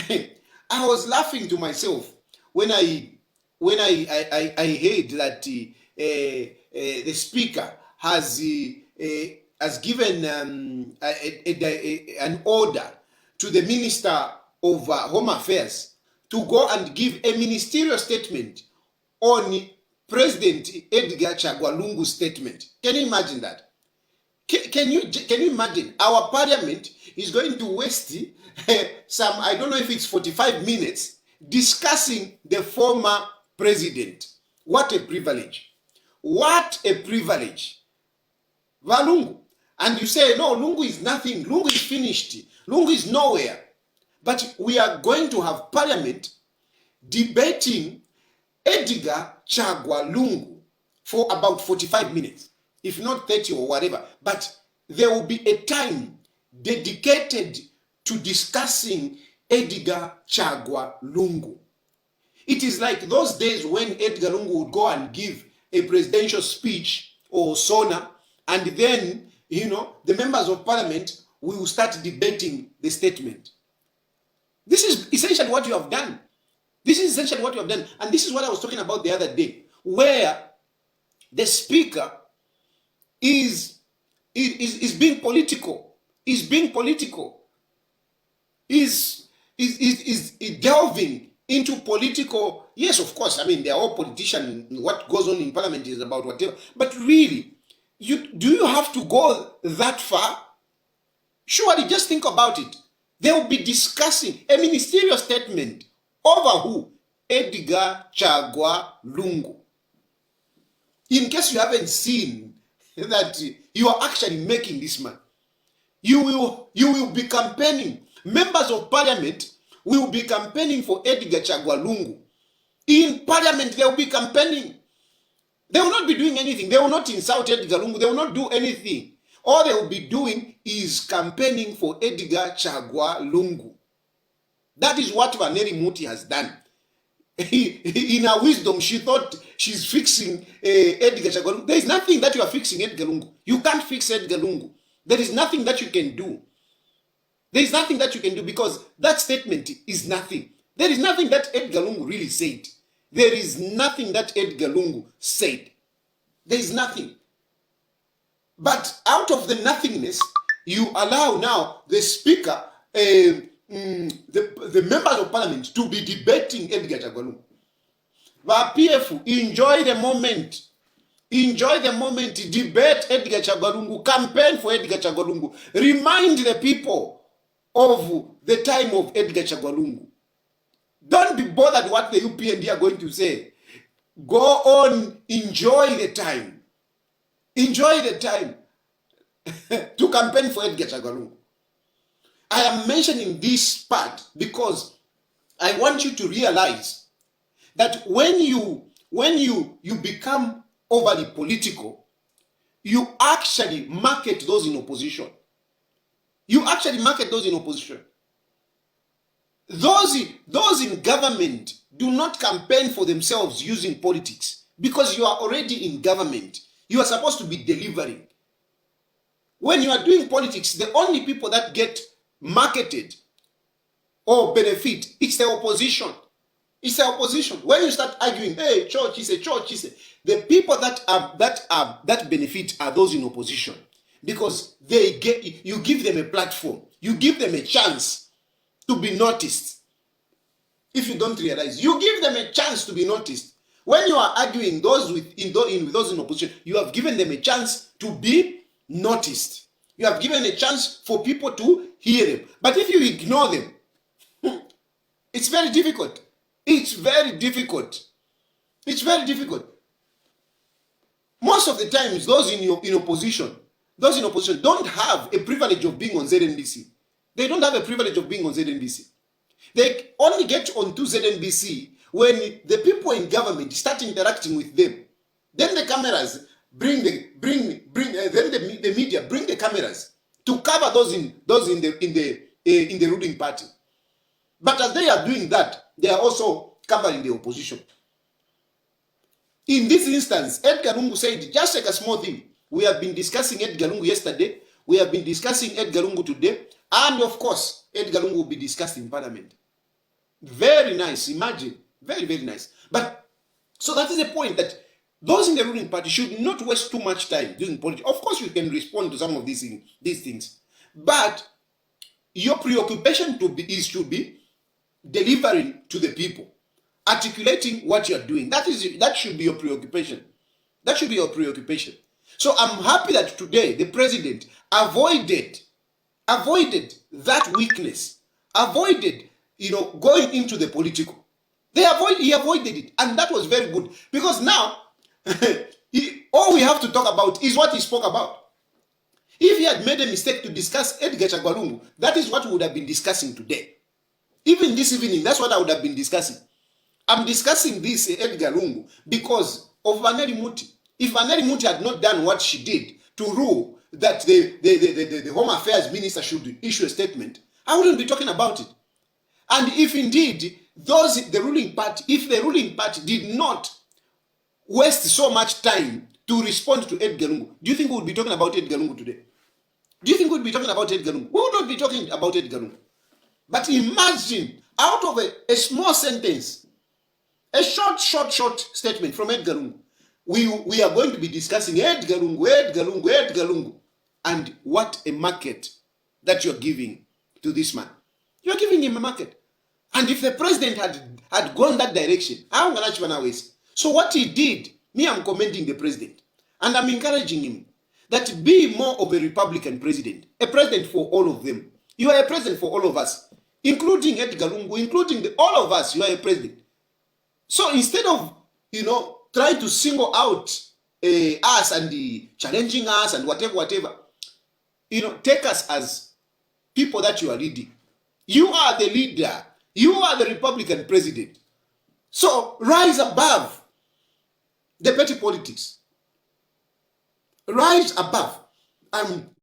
I was laughing to myself when I heard that the speaker has given an order to the Minister of Home Affairs to go and give a ministerial statement on President Edgar Chagwa Lungu's statement. Can you imagine that? Can you imagine? Our parliament is going to waste some, I don't know if it's 45 minutes, discussing the former president. What a privilege. What a privilege. Valungu. And you say, no, Lungu is nothing. Lungu is finished. Lungu is nowhere. But we are going to have parliament debating Edgar Chagwa Lungu for about 45 minutes, if not 30 or whatever. But there will be a time dedicated to discussing Edgar Chagwa Lungu. It is like those days when Edgar Lungu would go and give a presidential speech or sona, and then, the members of parliament will start debating the statement. This is essentially what you have done. This is essentially what you have done. And this is what I was talking about the other day, where the speaker is being political, is delving into political. Yes, of course, they are all politicians. What goes on in parliament is about whatever. But really, do you have to go that far? Surely, just think about it. They will be discussing a ministerial statement over who? Edgar Chagwa Lungu. In case you haven't seen that you are actually making this man, you will be campaigning. Members of parliament will be campaigning for Edgar Chagwa Lungu. In parliament, they will be campaigning. They will not be doing anything. They will not insult Edgar Lungu. They will not do anything. All they will be doing is campaigning for Edgar Chagwa Lungu. That is what Vaneri Muti has done. In her wisdom, she thought she's fixing Edgar Chagwa Lungu. There is nothing that you are fixing Edgar Lungu. You can't fix Edgar Lungu. There is nothing that you can do. There is nothing that you can do because that statement is nothing. There is nothing that Edgar Lungu really said. There is nothing that Edgar Lungu said. There is nothing. But out of the nothingness, you allow now the speaker, the members of parliament to be debating Edgar Chagwa Lungu. PF, enjoy the moment. Enjoy the moment. Debate Edgar Chagwa Lungu. Campaign for Edgar Chagwa Lungu. Remind the people of the time of Edgar Chagwa Lungu. Don't be bothered what the UPND are going to say. Go on, enjoy the time. Enjoy the time to campaign for Edgar Chagwa Lungu. I am mentioning this part because I want you to realize that when you become overly political, you actually market those in opposition. You actually market those in opposition. Those in government do not campaign for themselves using politics because you are already in government. You are supposed to be delivering. When you are doing politics, the only people that get marketed or benefit, it's the opposition. It's the opposition. When you start arguing, hey, church is a church, the people that benefit are those in opposition because you give them a platform, you give them a chance to be noticed. If you don't realize, you give them a chance to be noticed. When you are arguing those those in opposition, you have given them a chance to be noticed. You have given a chance for people to hear them. But if you ignore them, it's very difficult. It's very difficult. It's very difficult. Most of the times, those in opposition don't have a privilege of being on ZNBC. They don't have a privilege of being on ZNBC. They only get onto ZNBC when the people in government start interacting with them. Then the cameras then the media bring the cameras to cover those in the ruling party. But as they are doing that, they are also covering the opposition. In this instance, Edgar Lungu said, just like a small thing. We have been discussing Edgar Lungu yesterday. We have been discussing Edgar Lungu today. And of course, Edgar Lungu will be discussed in parliament. Very nice. Imagine. Very, very nice. But so that is the point, that those in the ruling party should not waste too much time doing politics. Of course, you can respond to some of these things, but your preoccupation should be delivering to the people, articulating what you are doing. That should be your preoccupation. That should be your preoccupation. So I'm happy that today the president avoided that weakness, avoided going into the political. He avoided it, and that was very good, because now all we have to talk about is what he spoke about. If he had made a mistake to discuss Edgar Chagwa Lungu, that is what we would have been discussing today. Even this evening, that's what I would have been discussing. I'm discussing this Edgar Lungu because of Vaneri Muti. If Vaneri Muti had not done what she did to rule that the Home Affairs Minister should issue a statement, I wouldn't be talking about it. And if indeed if the ruling party did not waste so much time to respond to Edgar Lungu, do you think we would be talking about Edgar Lungu today? Do you think we would be talking about Edgar Lungu? We would not be talking about Edgar Lungu. But imagine, out of a small sentence, a short statement from Edgar Lungu, we are going to be discussing Edgar Lungu, and what a market that you're giving to this man. You're giving him a market. And if the president had gone that direction, how can I waste? So what he did, I'm commending the president, and I'm encouraging him that be more of a Republican president, a president for all of them. You are a president for all of us, including Edgar Lungu, including all of us. You are a president. So instead of trying to single out us and challenging us and whatever, take us as people that you are leading. You are the leader. You are the Republican president. So rise above the petty politics. Rise above.